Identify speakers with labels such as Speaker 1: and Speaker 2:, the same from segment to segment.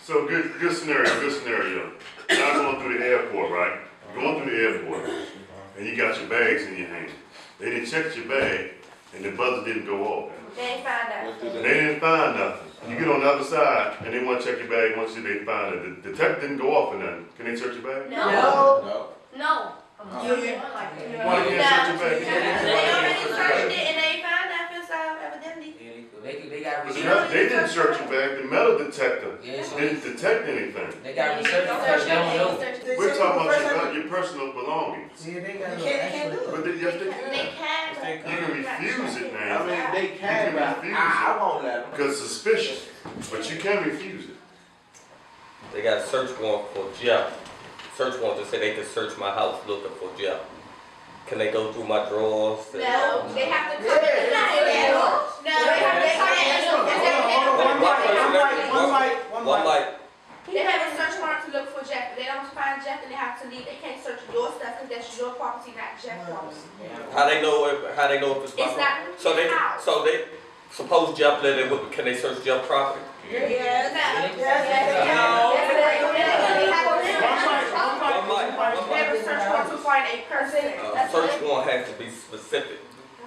Speaker 1: So good scenario. Now going through the airport, right? You're going through the airport, and you got your bags in your hand. They didn't check your bag, and the buzzer didn't go off.
Speaker 2: They didn't find nothing.
Speaker 1: They didn't find nothing. You get on the other side, and they want to check your bag once they find it. The detective didn't go off or nothing. Can they search your bag?
Speaker 2: No.
Speaker 3: No.
Speaker 1: Why can't search your bag?
Speaker 2: They already searched it and they ain't found nothing, so evidently.
Speaker 4: They got
Speaker 1: They didn't search your bag. The metal detector
Speaker 4: Yeah, so
Speaker 1: didn't detect anything.
Speaker 4: they got research because they don't know.
Speaker 1: We're talking about your personal belongings.
Speaker 5: Yeah, they got
Speaker 3: You can't do it.
Speaker 1: But yes, they can.
Speaker 2: They can.
Speaker 1: You can refuse it, man.
Speaker 5: I mean, they can,
Speaker 1: You
Speaker 5: but
Speaker 1: can refuse
Speaker 5: I won't let them.
Speaker 1: Because it's suspicious, but you can refuse it.
Speaker 6: They got a search warrant for Jeff. Search warrant to say they could search my house looking for Jeff. Can they go through my drawers?
Speaker 2: No, they have to come in. No, they have They have a search warrant to look for Jeff. If they don't find Jeff, then they have to leave. They can't search your stuff because that's your property, not Jeff's property.
Speaker 6: How they know if it's my
Speaker 2: It's
Speaker 6: property?
Speaker 2: not
Speaker 6: So they suppose Jeff let it. Can they search Jeff property?
Speaker 2: They have a search warrant to find a person.
Speaker 6: Search warrant has to be specific.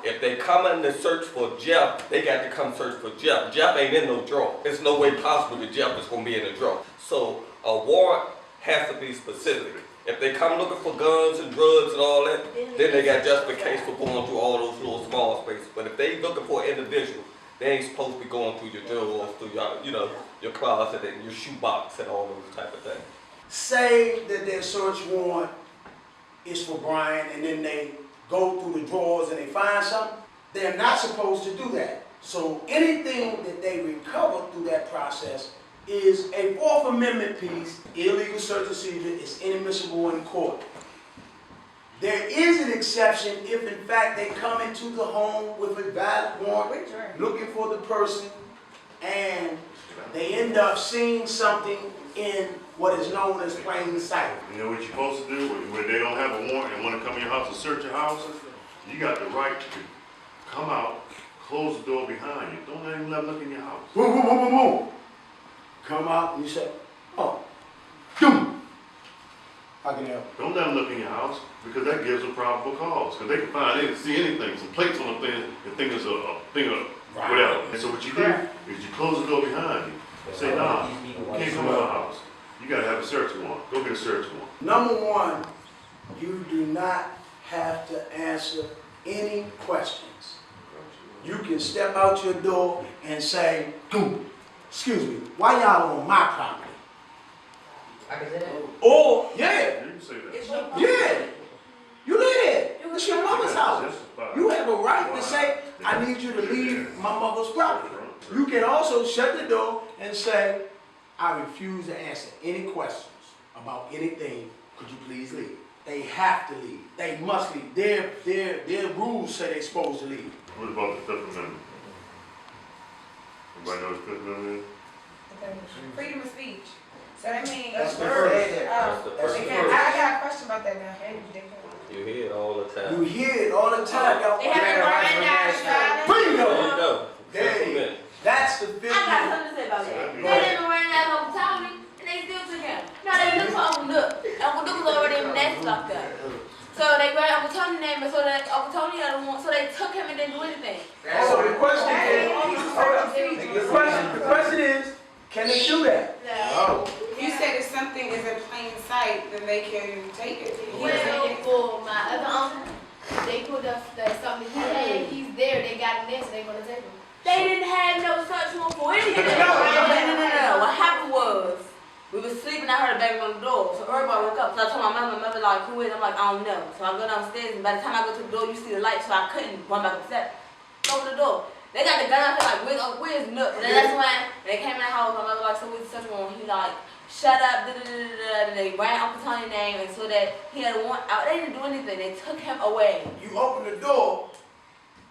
Speaker 6: If they come in to search for Jeff, they got to come search for Jeff. Jeff ain't in no drawer. There's no way possible that Jeff is going to be in the drawer. So a warrant has to be specific. If they come looking for guns and drugs and all that, then they got justification for going through all those little small spaces. But if they looking for an individual, they ain't supposed to be going through your drawers, through your, your closet and your shoebox and all those type of things.
Speaker 7: Say that their search warrant is for Brian and then they go through the drawers and they find something, they're not supposed to do that. So anything that they recover through that process is a Fourth Amendment piece. Illegal search and seizure is inadmissible in court. There is an exception if in fact they come into the home with a valid warrant looking for the person and they end up seeing something in what is known as plain sight.
Speaker 1: You know what you're supposed to do when they don't have a warrant and want to come in your house and search your house? You got the right to come out, close the door behind you. Don't let them look in your house.
Speaker 7: Boom, boom, boom, boom, boom. Come out and you say, oh, doom. I can help.
Speaker 1: Don't let them look in your house because that gives them probable cause. Because they can find, they can see anything, some plates on the thing, and think it's a thing of whatever. And so what you do is you close the door behind you. Say, nah, you can't come in my house. You gotta have a search warrant. Go get a search warrant.
Speaker 7: Number one, you do not have to answer any questions. You can step out your door and say, excuse me, why y'all on my property?
Speaker 4: I can say that.
Speaker 7: Or, yeah,
Speaker 1: You can say that.
Speaker 7: yeah, you live there. It's your mother's house. You have a right to say, I need you to leave my mother's property. You can also shut the door and say, I refuse to answer any questions about anything. Could you please leave? They have to leave. They must leave. Their rules say they're supposed to leave.
Speaker 1: What about the Fifth Amendment? Everybody know what the Fifth Amendment is?
Speaker 3: Freedom of speech. So that means
Speaker 5: That's the
Speaker 3: birds.
Speaker 5: first.
Speaker 6: That's the first.
Speaker 3: I got a question about that now.
Speaker 6: You hear it all the time.
Speaker 7: You hear it all the time. Y'all.
Speaker 2: They have a warrant now.
Speaker 7: Bingo!
Speaker 6: There you go.
Speaker 7: There you go. That's the Fifth
Speaker 2: I got
Speaker 7: Amendment.
Speaker 2: something to say about that. They didn't run that Uncle Tony, and they still took him. No, they looked for Uncle Nook. Uncle Nook was already in the nest locked up. So they ran Uncle Tony's name, and so that Uncle Tony had one, so they took him and didn't do anything.
Speaker 7: So the question is, can they do that?
Speaker 2: No.
Speaker 3: You said if something is in plain sight, then they can take it.
Speaker 2: Well, for my other uncle, they put up something he had, he's there, they got him there, so they gonna take him. They didn't have no search warrant for anything. No. What happened was, we was sleeping, I heard a banging on the door, so everybody woke up. So I told my mother like, who is it? I'm like, I don't know. So I go downstairs, and by the time I go to the door, you see the light, so I couldn't run back upstairs. Open the door. They got the gun out there like, where's Nook? And then that's when they came in the house, my mother like, so where's the search warrant? He like, shut up, and they ran Uncle Tony's name, and so that he had a warrant out. They didn't do anything, they took him away.
Speaker 7: You opened the door,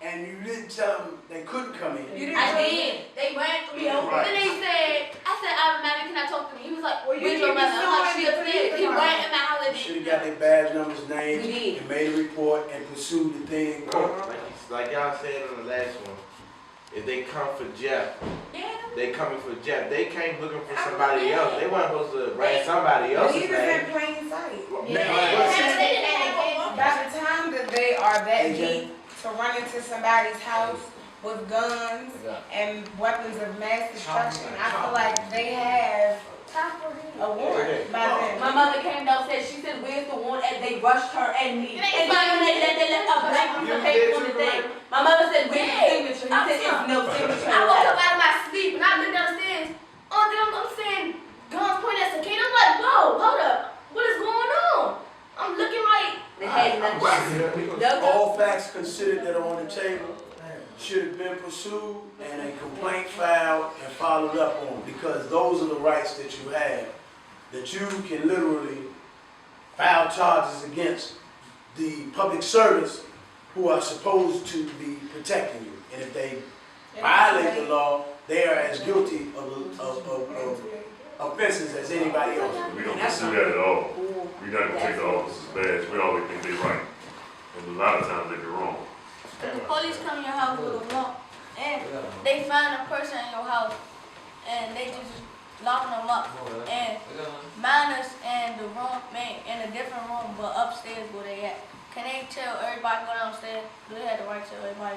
Speaker 7: and you didn't tell them they couldn't come in.
Speaker 2: I did. They ran through me. Then they said, I said, Madam, can I talk to me? He was like, where's your mother? I'm like, she upstairs. He ran in the house and
Speaker 7: Should have got their badge numbers, names,
Speaker 2: We did.
Speaker 7: and made a report and pursued the thing in court.
Speaker 5: Like y'all said on the last one, if they come for Jeff,
Speaker 2: Yeah.
Speaker 5: they coming for Jeff. They came looking for somebody else. They weren't supposed to bring somebody
Speaker 3: But
Speaker 5: else's
Speaker 3: he was
Speaker 5: name.
Speaker 3: in plain sight.
Speaker 2: Yeah.
Speaker 3: By the time that they are that
Speaker 7: AJ.
Speaker 3: deep to run into somebody's house with guns and weapons of mass destruction, I feel like they have a warrant by then.
Speaker 2: My mother came downstairs. She said, "Where's the warrant?" And they rushed her and me. And then they left a blank piece of paper on the thing. My mother said, "Where's the signature?" He said, "It's no signature." I woke up out of my sleep and I looked downstairs. Oh, then I'm saying, guns pointing at some kid. I'm like, "Whoa, hold up, what is going on?" I'm looking like they had nothing.
Speaker 7: All facts considered that are on the table should have been pursued and a complaint filed and followed up on, because those are the rights that you have, that you can literally file charges against the public servants who are supposed to be protecting you. And if they violate the law, they are as guilty of offenses as anybody else.
Speaker 1: We don't pursue that at all. We not gonna take the officers' badge. We always think they right. And a lot of times they be wrong.
Speaker 2: If the police come to your house with a warrant and they find a person in your house and they just locking them up and minus in the room, in a different room, but upstairs where they at. Can they tell everybody go downstairs? Do they have the right to tell everybody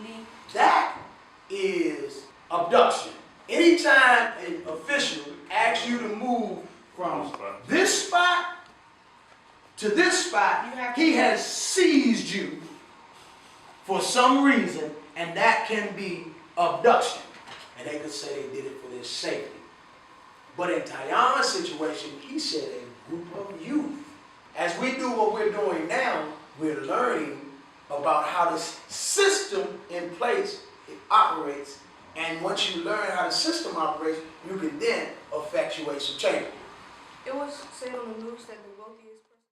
Speaker 2: leave?
Speaker 7: That is abduction. Anytime an official asks you to move from this spot to this spot, he has seized you for some reason, and that can be abduction. And they could say they did it for their safety. But in Tayan's situation, he said a group of youth. As we do what we're doing now, we're learning about how the system in place operates. And once you learn how the system operates, you can then effectuate some change.
Speaker 2: It was said on the news that the wealthiest person